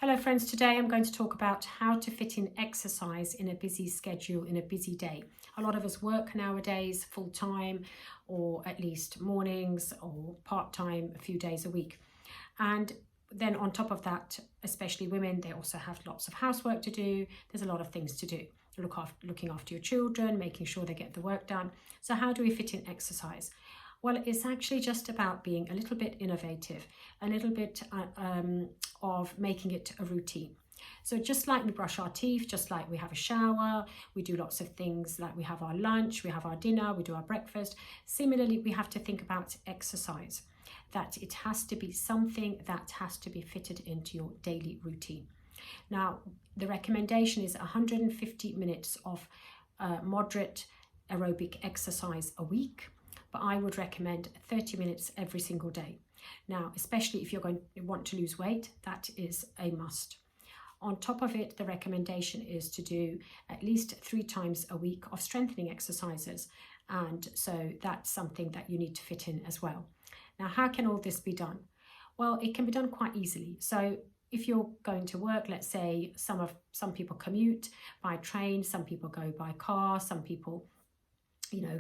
Hello friends, today I'm going to talk about how to fit in exercise in a busy schedule, in a busy day. A lot of us work nowadays full-time or at least mornings or part-time a few days a week. And then on top of that, especially women, they also have lots of housework to do. There's a lot of things to do. Looking after your children, making sure they get the work done. So how do we fit in exercise? Well, it's actually just about being a little bit innovative, a little bit of making it a routine. So just like we brush our teeth, just like we have a shower, we do lots of things like we have our lunch, we have our dinner, we do our breakfast. Similarly, we have to think about exercise, that it has to be something that has to be fitted into your daily routine. Now, the recommendation is 150 minutes of moderate aerobic exercise a week. But I would recommend 30 minutes every single day. Now, especially if you're going to want to lose weight, that is a must. On top of it, the recommendation is to do at least 3 times a week of strengthening exercises. And so that's something that you need to fit in as well. Now, how can all this be done? Well, it can be done quite easily. So if you're going to work, let's say some people commute by train, some people go by car, some people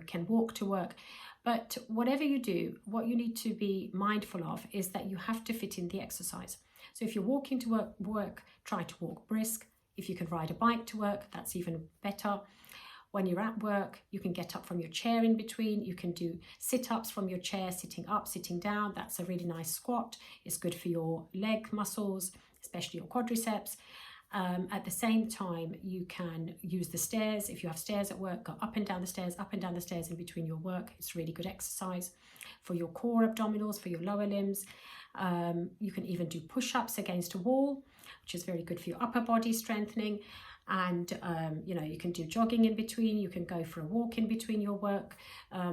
can walk to work. But whatever you do, what you need to be mindful of is that you have to fit in the exercise. So if you're walking to work, try to walk brisk. If you can ride a bike to work, that's even better. When you're at work, you can get up from your chair in between. You can do sit-ups from your chair, sitting up, sitting down. That's a really nice squat. It's good for your leg muscles, especially your quadriceps. At the same time, you can use the stairs. If you have stairs at work, go up and down the stairs in between your work. It's really good exercise for your core abdominals, for your lower limbs. You can even do push-ups against a wall, which is very good for your upper body strengthening. And you can do jogging in between. You can go for a walk in between your work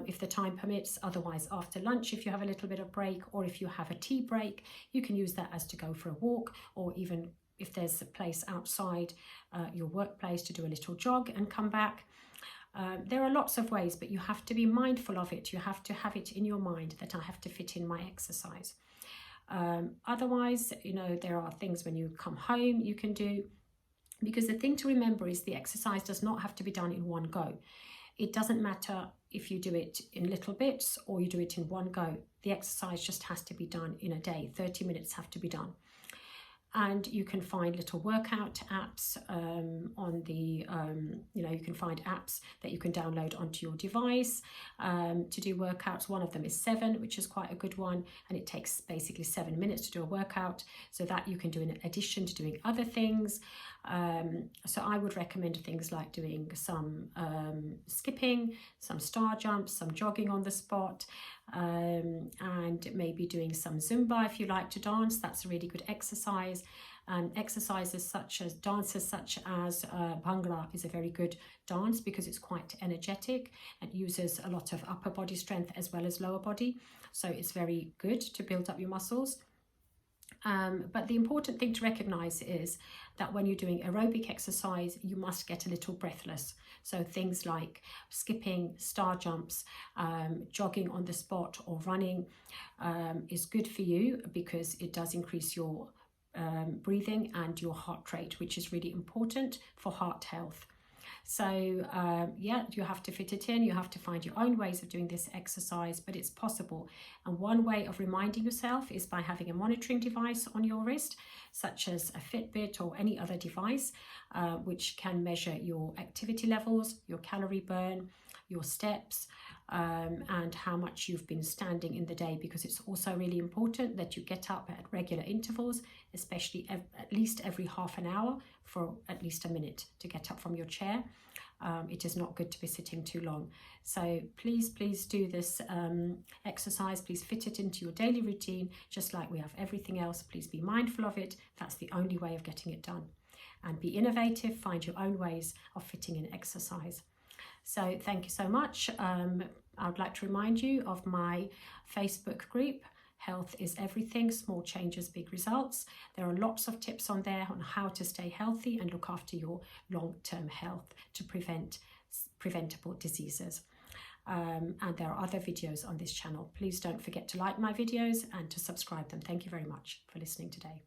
if the time permits. Otherwise, after lunch, if you have a little bit of break, or if you have a tea break, you can use that as to go for a walk, or even if there's a place outside your workplace to do a little jog and come back. There are lots of ways, but you have to be mindful of it. You have to have it in your mind that I have to fit in my exercise. Otherwise, there are things when you come home you can do, because the thing to remember is the exercise does not have to be done in one go. It doesn't matter if you do it in little bits or you do it in one go. The exercise just has to be done in a day. 30 minutes have to be done. And you can find little workout apps on the, you can find apps that you can download onto your device to do workouts. One of them is 7, which is quite a good one. And it takes basically 7 minutes to do a workout, so that you can do in addition to doing other things. So I would recommend things like doing some skipping, some star jumps, some jogging on the spot, and maybe doing some Zumba if you like to dance. That's a really good exercise. And exercises such as Bhangra is a very good dance because it's quite energetic and uses a lot of upper body strength as well as lower body. So it's very good to build up your muscles. But the important thing to recognize is that when you're doing aerobic exercise, you must get a little breathless. So things like skipping, star jumps, jogging on the spot or running is good for you because it does increase your breathing and your heart rate, which is really important for heart health. So you have to fit it in. You have to find your own ways of doing this exercise, but it's possible. And one way of reminding yourself is by having a monitoring device on your wrist, such as a Fitbit or any other device, which can measure your activity levels, your calorie burn, your steps, and how much you've been standing in the day, because it's also really important that you get up at regular intervals, especially at least every half an hour for at least a minute to get up from your chair. It is not good to be sitting too long. So please do this exercise. Please fit it into your daily routine, just like we have everything else. Please be mindful of it. That's the only way of getting it done. And be innovative, find your own ways of fitting in exercise. So thank you so much. I would like to remind you of my Facebook group, Health is Everything, Small Changes, Big Results. There are lots of tips on there on how to stay healthy and look after your long-term health to prevent preventable diseases. And there are other videos on this channel. Please don't forget to like my videos and to subscribe them. Thank you very much for listening today.